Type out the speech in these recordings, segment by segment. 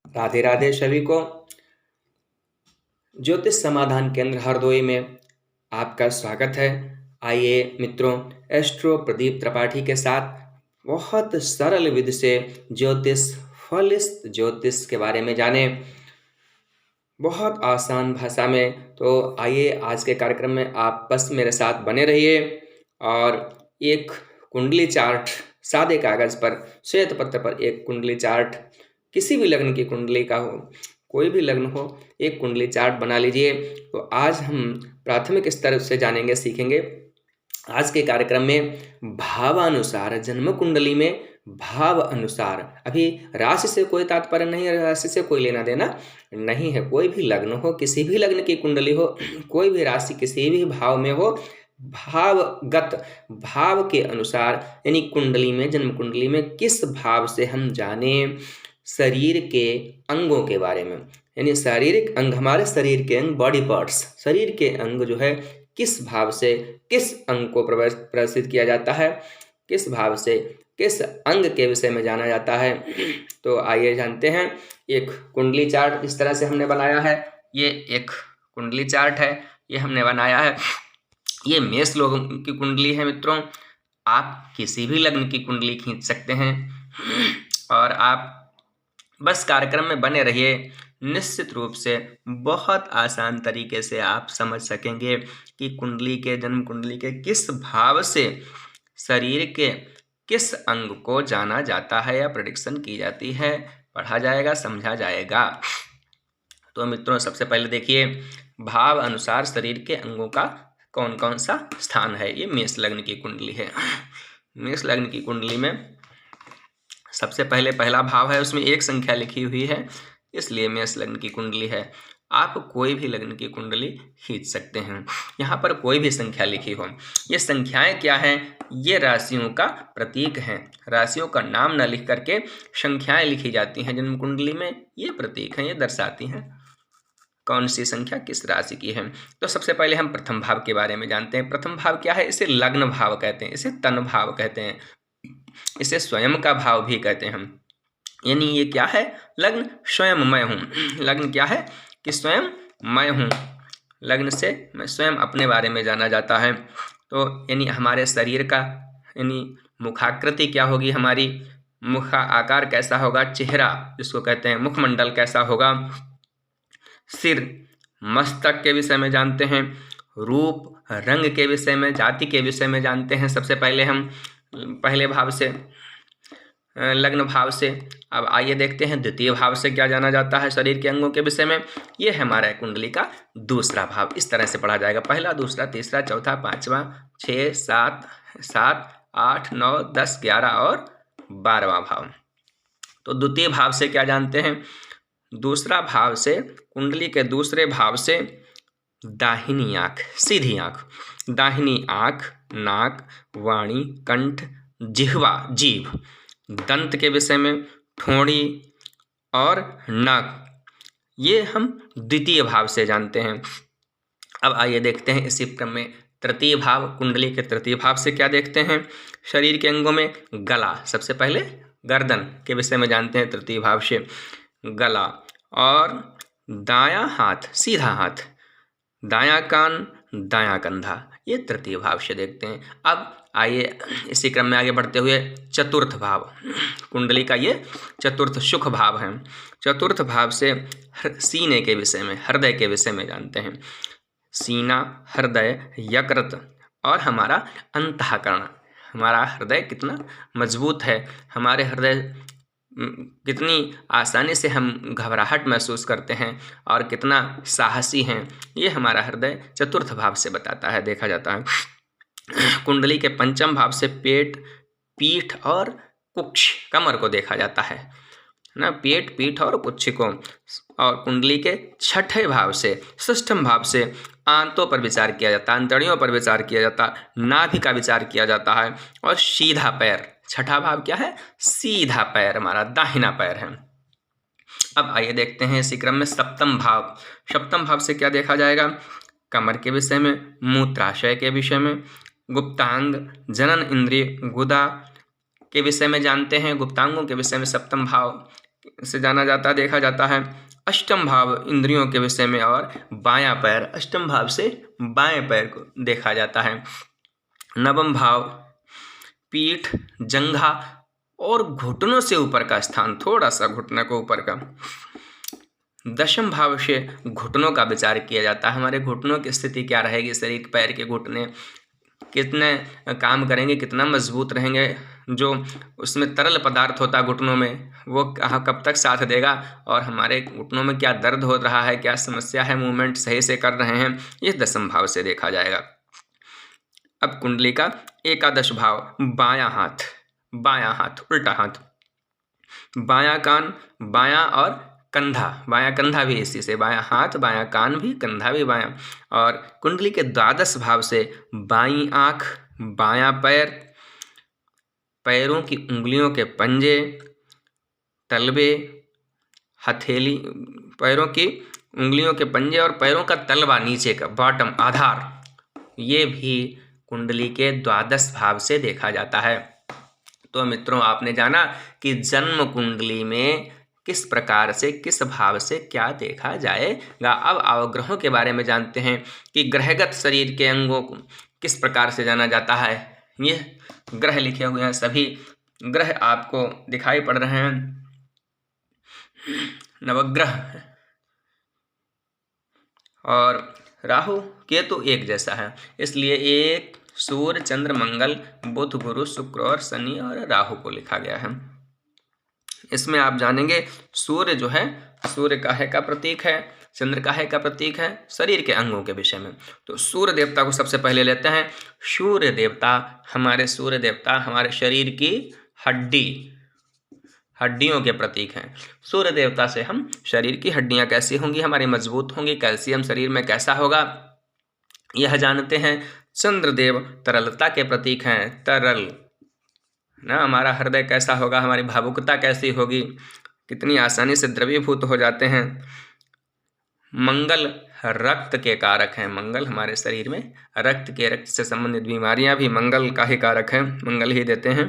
राधे राधे सभी को। ज्योतिष समाधान केंद्र हरदोई में आपका स्वागत है। आइए मित्रों, एस्ट्रो प्रदीप त्रिपाठी के साथ बहुत सरल विधि से ज्योतिष, फलित ज्योतिष के बारे में जाने, बहुत आसान भाषा में। तो आइए आज के कार्यक्रम में आप बस मेरे साथ बने रहिए और एक कुंडली चार्ट सादे कागज पर, श्वेत पत्र पर एक कुंडली चार्ट, किसी भी लग्न की कुंडली का हो, कोई भी लग्न हो, एक कुंडली चार्ट बना लीजिए। तो आज हम प्राथमिक स्तर से जानेंगे, सीखेंगे आज के कार्यक्रम में भावानुसार, जन्म कुंडली में भाव अनुसार। अभी राशि से कोई तात्पर्य नहीं है, राशि से कोई लेना देना नहीं है। कोई भी लग्न हो, किसी भी लग्न की कुंडली हो, कोई भी राशि किसी भी भाव में हो, भावगत, भाव के अनुसार, यानी कुंडली में, जन्म कुंडली में किस भाव से हम जाने शरीर के अंगों के बारे में। यानी शारीरिक अंग, हमारे शरीर के अंग, बॉडी पार्ट्स, शरीर के अंग जो है किस भाव से किस अंग को प्रदर्शित किया जाता है, किस भाव से किस अंग के विषय में जाना जाता है। तो आइए जानते हैं। एक कुंडली चार्ट इस तरह से हमने बनाया है। ये एक कुंडली चार्ट है, ये हमने बनाया है। ये मेष लोगों की कुंडली है मित्रों। आप किसी भी लग्न की कुंडली खींच सकते हैं और आप बस कार्यक्रम में बने रहिए। निश्चित रूप से बहुत आसान तरीके से आप समझ सकेंगे कि कुंडली के, जन्म कुंडली के किस भाव से शरीर के किस अंग को जाना जाता है या प्रेडिक्शन की जाती है, पढ़ा जाएगा, समझा जाएगा। तो मित्रों, सबसे पहले देखिए भाव अनुसार शरीर के अंगों का कौन कौन सा स्थान है। ये मेष लग्न की कुंडली है। मेष लग्न की कुंडली में सबसे पहले पहला भाव है, उसमें एक संख्या लिखी हुई है, इसलिए मेष लग्न की कुंडली है। आप कोई भी लग्न की कुंडली खींच सकते हैं। यहाँ पर कोई भी संख्या लिखी हो। ये संख्याएं क्या हैं? ये राशियों का प्रतीक हैं। राशियों का नाम न लिख करके संख्याएं लिखी जाती हैं जन्म कुंडली में। ये प्रतीक हैं, ये दर्शाती हैं कौन सी संख्या किस राशि की है। तो सबसे पहले हम प्रथम भाव के बारे में जानते हैं। प्रथम भाव क्या है? इसे लग्न भाव कहते हैं, इसे तन भाव कहते हैं, इसे स्वयं का भाव भी कहते हैं हम। यानी ये क्या है? लग्न स्वयं मैं हूँ। लग्न क्या है? कि स्वयं मैं हूँ। लग्न से मैं स्वयं अपने बारे में जाना जाता है। तो यानी हमारे शरीर का, यानी मुखाकृति क्या होगी, हमारी मुख आकार कैसा होगा, चेहरा जिसको कहते हैं, मुखमंडल कैसा होगा, सिर, मस्तक के विषय में जानते हैं, रूप, रंग के विषय में, जाति के विषय में जानते हैं। सबसे पहले हम पहले भाव से, लग्न भाव से। अब आइए देखते हैं द्वितीय भाव से क्या जाना जाता है शरीर के अंगों के विषय में। ये है हमारा कुंडली का दूसरा भाव। इस तरह से पढ़ा जाएगा, पहला, दूसरा, तीसरा, चौथा, पांचवा, 6, 7, 8, 9, 10, 11 और 12वां भाव। तो द्वितीय भाव से क्या जानते हैं? दूसरा भाव से, कुंडली के दूसरे भाव से दाहिनी आंख, सीधी आंख, दाहिनी आंख, नाक, वाणी, कंठ, जिह्वा, जीभ, दंत के विषय में, ठोड़ी और नाक, ये हम द्वितीय भाव से जानते हैं। अब आइए देखते हैं इसी क्रम में तृतीय भाव। कुंडली के तृतीय भाव से क्या देखते हैं? शरीर के अंगों में गला, सबसे पहले गर्दन के विषय में जानते हैं तृतीय भाव से, गला, और दायां हाथ, सीधा हाथ, दायां कान, दायां कंधा, ये तृतीय भाव से देखते हैं। अब आइए इसी क्रम में आगे बढ़ते हुए चतुर्थ भाव, कुंडली का ये चतुर्थ सुख भाव है। चतुर्थ भाव से सीने के विषय में, हृदय के विषय में जानते हैं। सीना, हृदय, यकृत और हमारा अंतःकरण, हमारा हृदय कितना मजबूत है, हमारे हृदय कितनी आसानी से हम घबराहट महसूस करते हैं और कितना साहसी हैं, ये हमारा हृदय चतुर्थ भाव से बताता है, देखा जाता है। कुंडली के पंचम भाव से पेट, पीठ और कुक्ष, कमर को देखा जाता है ना, पेट, पीठ और कुक्ष को। और कुंडली के छठे भाव से, षष्ठम भाव से आंतों पर विचार किया जाता है, अंतड़ियों पर विचार किया जाता है, नाभि का विचार किया जाता है, और सीधा पैर। छठा भाव क्या है? सीधा पैर, हमारा दाहिना पैर है। अब आइए देखते हैं इसी क्रम में सप्तम भाव। सप्तम भाव से क्या देखा जाएगा? कमर के विषय में, मूत्राशय के विषय में, गुप्तांग, जनन इंद्रिय, गुदा के विषय में जानते हैं। गुप्तांगों के विषय में सप्तम भाव, से जाना जाता देखा जाता है। अष्टम भाव इंद्रियों के विषय में और बायां पैर, अष्टम भाव से बाएं पैर को देखा जाता है। नवम भाव पीठ, जंघा और घुटनों से ऊपर का स्थान, थोड़ा सा घुटने को ऊपर का। दशम भाव से घुटनों का विचार किया जाता है, हमारे घुटनों की स्थिति क्या रहेगी, शरीर पैर के घुटने कितने काम करेंगे, कितना मजबूत रहेंगे, जो उसमें तरल पदार्थ होता है घुटनों में वो कब तक साथ देगा, और हमारे घुटनों में क्या दर्द हो रहा है, क्या समस्या है, मूवमेंट सही से कर रहे हैं, ये दशम भाव से देखा जाएगा। अब कुंडली का एकादश भाव, बायां हाथ उल्टा हाथ, बायां कान, बायां और कंधा, बायां कंधा भी इसी से, बायां हाथ, बायां कान भी, कंधा भी बायां। और कुंडली के द्वादश भाव से बाईं आंख, बायां पैर, पैरों की उंगलियों के पंजे, तलवे, हथेली, पैरों की उंगलियों के पंजे और पैरों का तलवा, नीचे का बॉटम आधार, ये भी कुंडली के द्वादश भाव से देखा जाता है। तो मित्रों, आपने जाना कि जन्म कुंडली में किस प्रकार से, किस भाव से क्या देखा जाएगा। अब अवग्रहों के बारे में जानते हैं कि ग्रहगत शरीर के अंगों को किस प्रकार से जाना जाता है। ये ग्रह लिखे हुए हैं, सभी ग्रह आपको दिखाई पड़ रहे हैं, नवग्रह, और राहु केतु एक जैसा है, इसलिए एक सूर्य, चंद्र, मंगल, बुध, गुरु, शुक्र और शनि और राहु को लिखा गया है। इसमें आप जानेंगे सूर्य जो है, सूर्य काहे का प्रतीक है, चंद्र काहे का प्रतीक है, शरीर के अंगों के विषय में। तो सूर्य देवता को सबसे पहले लेते हैं। सूर्य देवता हमारे शरीर की हड्डियों के प्रतीक हैं। सूर्य देवता से हम शरीर की हड्डियां कैसी होंगी, हमारी मजबूत होंगी, कैल्शियम शरीर में कैसा होगा, यह जानते हैं। चंद्रदेव तरलता के प्रतीक हैं, तरल ना, हमारा हृदय कैसा होगा, हमारी भावुकता कैसी होगी, कितनी आसानी से द्रवीभूत हो जाते हैं। मंगल रक्त के कारक हैं, मंगल हमारे शरीर में रक्त से संबंधित बीमारियां भी मंगल का ही कारक है, मंगल ही देते हैं।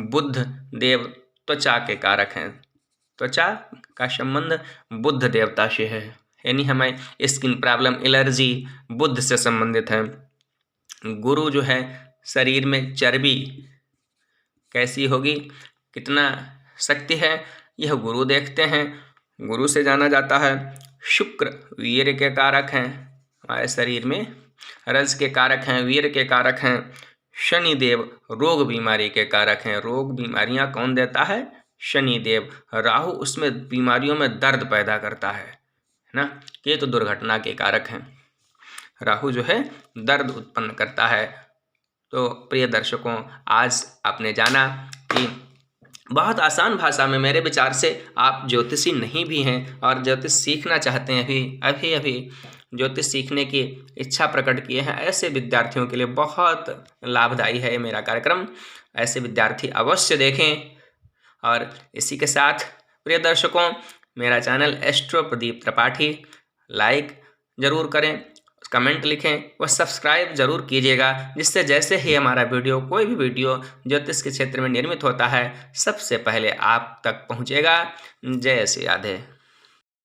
बुध देव त्वचा के कारक हैं, त्वचा का संबंध बुध देवता से है, यानी हमें स्किन प्रॉब्लम, एलर्जी बुध से संबंधित है। गुरु जो है, शरीर में चर्बी कैसी होगी, कितना शक्ति है, यह गुरु देखते हैं, गुरु से जाना जाता है। शुक्र वीर के कारक हैं, हमारे शरीर में रज के कारक हैं, वीर के कारक हैं। शनिदेव रोग बीमारी के कारक हैं, रोग बीमारियां कौन देता है, शनिदेव। राहु उसमें बीमारियों में दर्द पैदा करता है ना, ये तो दुर्घटना के कारक हैं, राहु जो है दर्द उत्पन्न करता है। तो प्रिय दर्शकों, आज आपने जाना कि बहुत आसान भाषा में, मेरे विचार से आप ज्योतिषी नहीं भी हैं और ज्योतिष सीखना चाहते हैं, अभी ज्योतिष सीखने की इच्छा प्रकट किए हैं, ऐसे विद्यार्थियों के लिए बहुत लाभदायी है मेरा कार्यक्रम। ऐसे विद्यार्थी अवश्य देखें। और इसी के साथ प्रिय दर्शकों, मेरा channel astro Pradeep Tripathi like जरूर करें, कमेंट लिखें व सब्सक्राइब जरूर कीजिएगा, जिससे जैसे ही हमारा वीडियो, कोई भी वीडियो ज्योतिष के क्षेत्र में निर्मित होता है, सबसे पहले आप तक पहुंचेगा। जय श्री राधे।